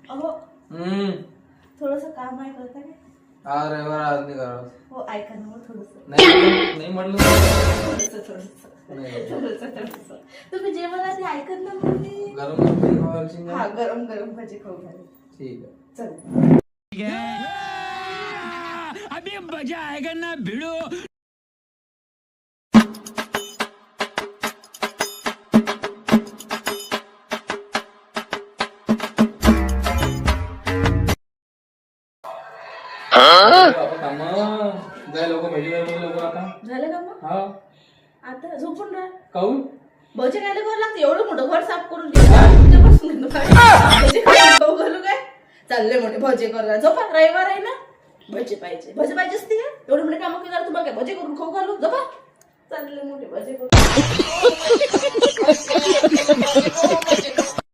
अहो थोडस काम आहे, करता काय? हा रविवार आज नाही करावं. हो ऐका ना मग थोडस नाही म्हटलं तुम्ही जे मला ते ऐकत ना मग मी गरम गरम भजी खावायची ना? हा गरम गरम भजी खाऊ घालेल. ठीक आहे. चल अभी मजा आएगा ना भिड़ो. जाय लोक भजी लवकर आता. झालं का मग? हा आता झोपून राहा. काऊन भजी खायला करावं लागतं, एवढं मोठं घर साफ करून तुझ्यापासून भजी खाऊ घालू काय? चालले मोठे भजी करा, झोपा, रविवार आहे ना. भजी पाहिजे असते का? एवढे मोठे कामं केलं तुम्हाला काय भजी करून खाऊ घालू? झोपा, चालले मोठे भजी करून.